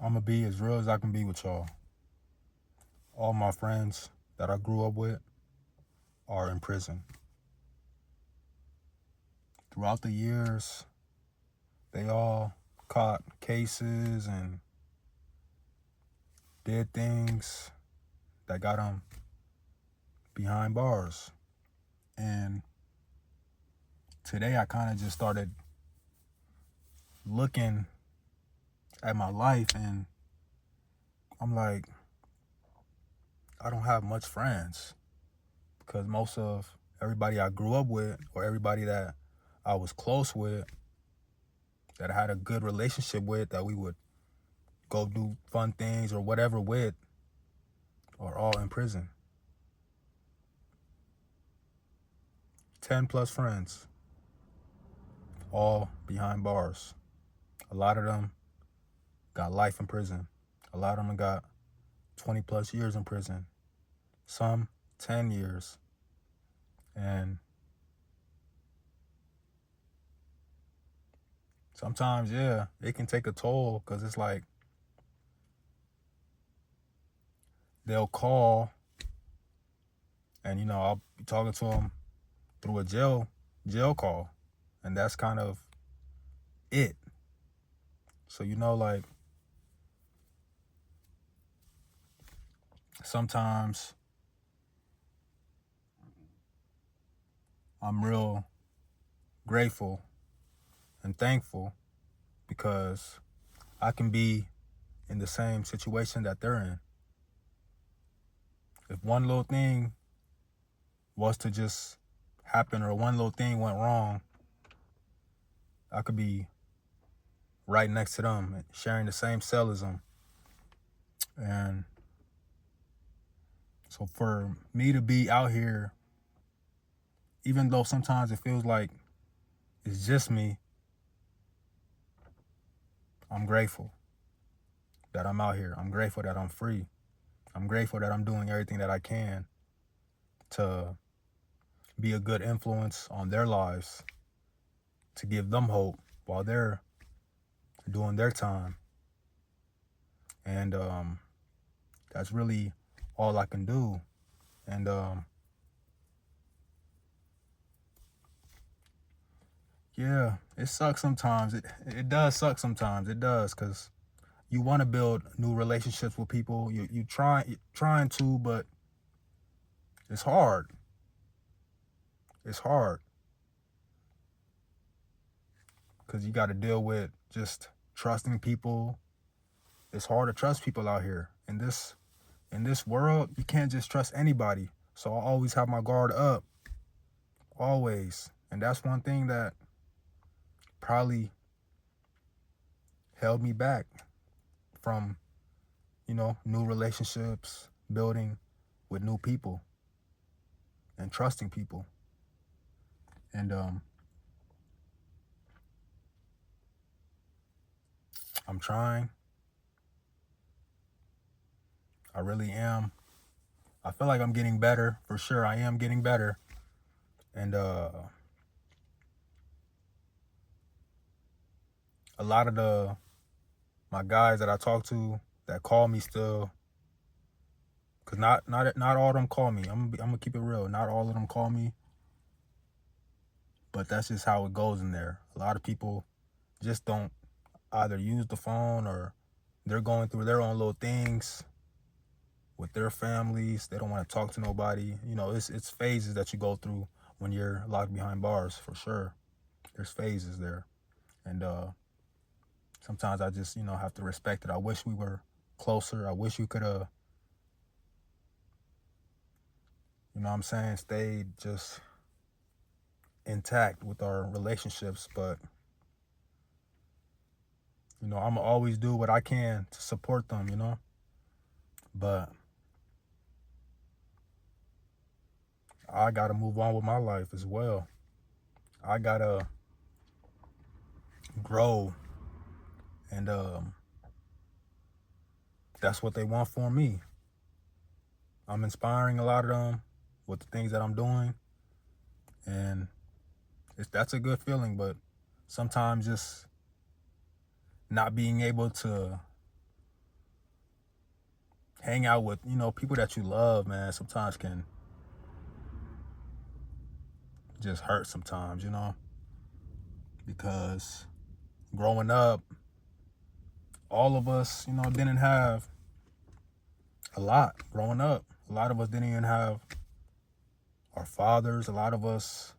I'm gonna be as real as I can be with y'all. All my friends that I grew up with are in prison. Throughout the years, they all caught cases and did things that got them behind bars. And today I kind of just started looking at my life and I'm like, I don't have much friends because most of everybody I grew up with or everybody that I was close with, that I had a good relationship with, that we would go do fun things or whatever with, are all in prison. 10 plus friends, all behind bars. A lot of them got life in prison. A lot of them got 20 plus years in prison. Some 10 years. And sometimes, yeah, it can take a toll because it's like they'll call and, I'll be talking to them through a jail call. And that's kind of it. So, like sometimes I'm real grateful and thankful because I can be in the same situation that they're in. If one little thing was to just happen or one little thing went wrong, I could be right next to them, sharing the same cell as them. And so for me to be out here, even though sometimes it feels like it's just me, I'm grateful that I'm out here. I'm grateful that I'm free. I'm grateful that I'm doing everything that I can to be a good influence on their lives, to give them hope while they're doing their time. And that's really all I can do. And yeah, it sucks sometimes. It does suck sometimes. It does, because you want to build new relationships with people. You're trying to, but it's hard. It's hard because you got to deal with just trusting people. It's hard to trust people out here. In this world, you can't just trust anybody. So I always have my guard up, always. And that's one thing that probably held me back from, new relationships, building with new people and trusting people. And I'm trying. I really am. I feel like I'm getting better, for sure. I am getting better. And a lot of my guys that I talk to that call me still, because not all of them call me. I'm gonna keep it real. Not all of them call me, but that's just how it goes in there. A lot of people just don't either use the phone or they're going through their own little things with their families. They don't want to talk to nobody. It's phases that you go through when you're locked behind bars, for sure. There's phases there. And sometimes I just, have to respect it. I wish we were closer. I wish we could have, stayed just intact with our relationships. But, I'm going to always do what I can to support them, But I got to move on with my life as well. I got to grow. And that's what they want from me. I'm inspiring a lot of them with the things that I'm doing. And that's a good feeling. But sometimes just not being able to hang out with, people that you love, man, sometimes can just hurt sometimes, because growing up, all of us, didn't have a lot growing up. A lot of us didn't even have our fathers. A lot of us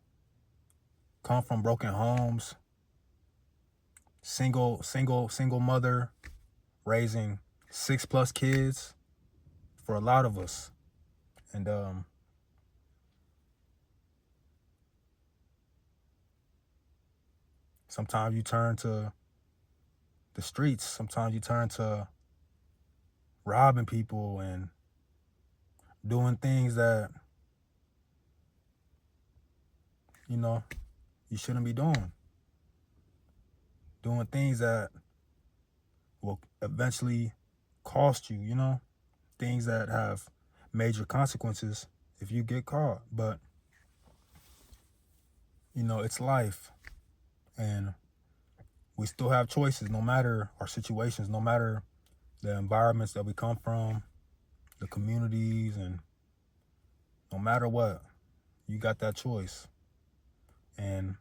come from broken homes, single mother raising 6+ kids for a lot of us. And sometimes you turn to the streets. Sometimes you turn to robbing people and doing things that, you shouldn't be doing. Doing things that will eventually cost you, things that have major consequences if you get caught. But, it's life. And we still have choices, no matter our situations, no matter the environments that we come from, the communities, and no matter what, you got that choice. And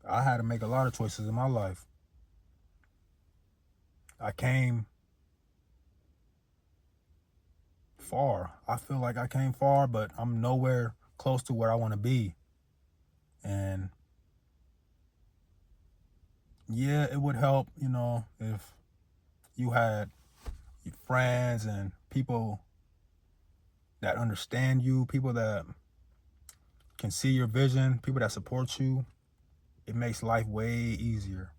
I had to make a lot of choices in my life. I came far. I feel like I came far, but I'm nowhere close to where I want to be. And yeah, it would help, if you had friends and people that understand you, people that can see your vision, people that support you. It makes life way easier.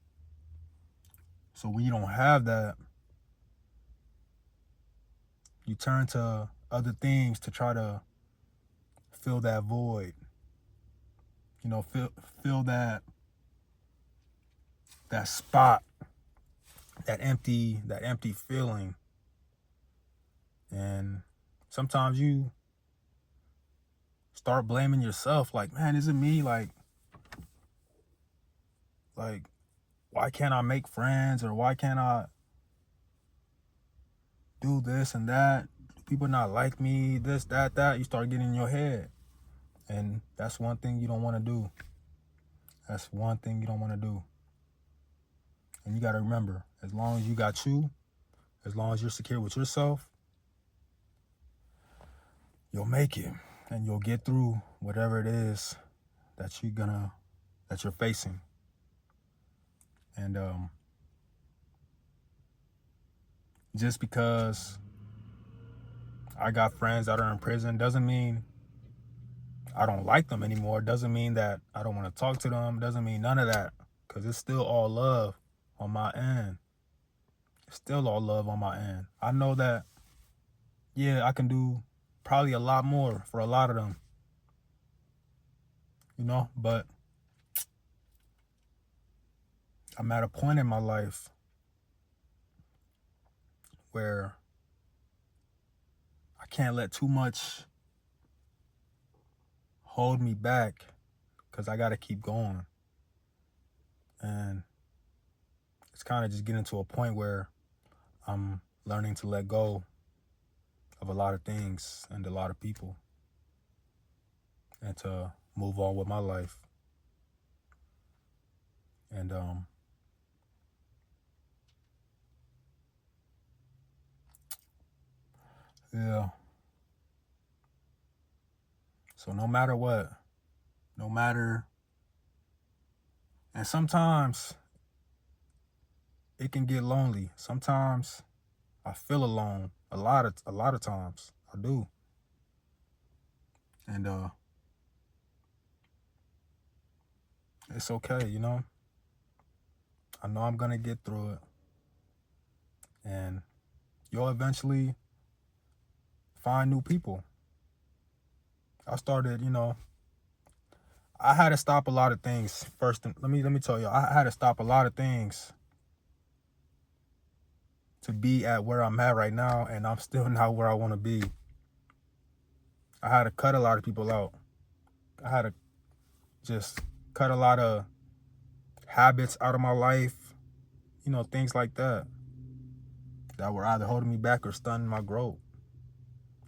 So when you don't have that, you turn to other things to try to fill that void. Fill that spot, that empty feeling. And sometimes you start blaming yourself, like, man, is it me? Like, why can't I make friends? Or why can't I do this and that? People not like me, this, that. You start getting in your head. And that's one thing you don't want to do. That's one thing you don't want to do. And you got to remember, as long as you got you, as long as you're secure with yourself, you'll make it. And you'll get through whatever it is that you're facing. And just because I got friends that are in prison doesn't mean I don't like them anymore. Doesn't mean that I don't want to talk to them. Doesn't mean none of that. Because it's still all love on my end. It's still all love on my end. I know that, yeah, I can do probably a lot more for a lot of them. But I'm at a point in my life where I can't let too much hold me back, because I got to keep going. And it's kind of just getting to a point where I'm learning to let go of a lot of things and a lot of people, and to move on with my life. And yeah. So no matter what, and sometimes it can get lonely. Sometimes I feel alone a lot of times. I do. And it's okay, I know I'm gonna get through it. And you'll eventually find new people. I started, I had to stop a lot of things first. Let me tell you, I had to stop a lot of things to be at where I'm at right now, and I'm still not where I want to be. I had to cut a lot of people out. I had to just cut a lot of habits out of my life, things like that. that were either holding me back or stunning my growth.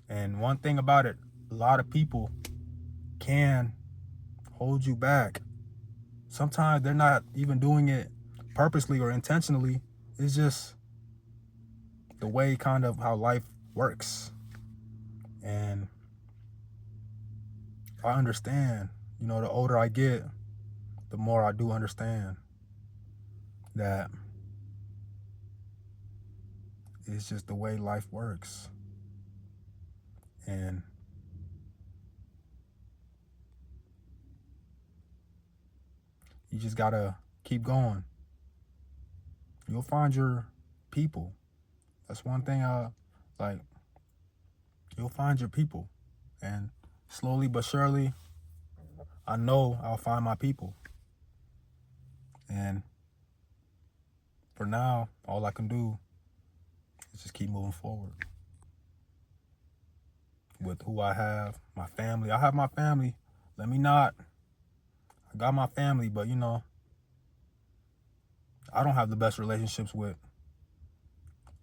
And one thing about it, a lot of people can hold you back. Sometimes they're not even doing it purposely or intentionally. It's just the way kind of how life works. And I understand, the older I get, the more I do understand that it's just the way life works. And you just gotta keep going. You'll find your people. That's one thing you'll find your people. And slowly but surely, I know I'll find my people. And for now, all I can do is just keep moving forward with who I have, my family. I have my family. I got my family, but I don't have the best relationships with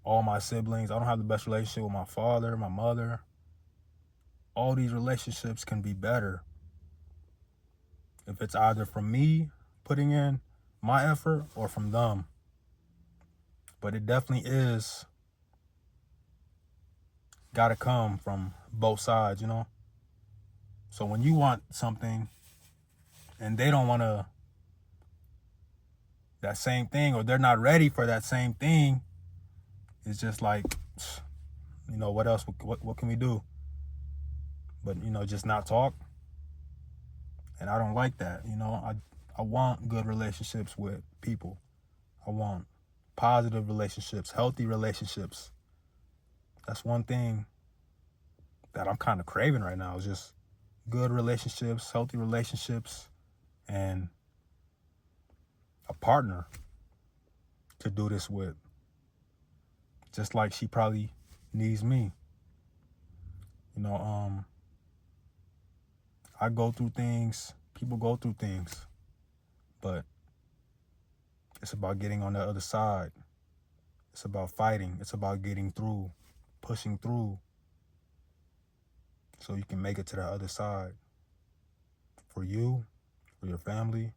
all my siblings. I don't have the best relationship with my father, my mother. All these relationships can be better if it's either from me putting in my effort or from them. But it definitely is gotta come from both sides, So when you want something and they don't want that same thing, or they're not ready for that same thing, it's just like, what else? What can we do? But, just not talk. And I don't like that. I want good relationships with people. I want positive relationships, healthy relationships. That's one thing that I'm kind of craving right now, is just good relationships, healthy relationships, and a partner to do this with. Just like she probably needs me. I go through things, people go through things, but it's about getting on the other side. It's about fighting. It's about getting through, pushing through, so you can make it to the other side. For you, for your family,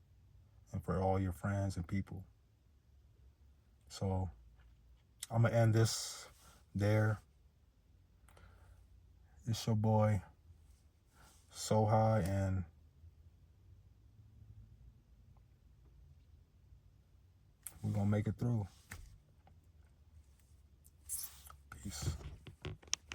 and for all your friends and people. So I'm going to end this there. It's your boy, So High, and we're going to make it through. Peace.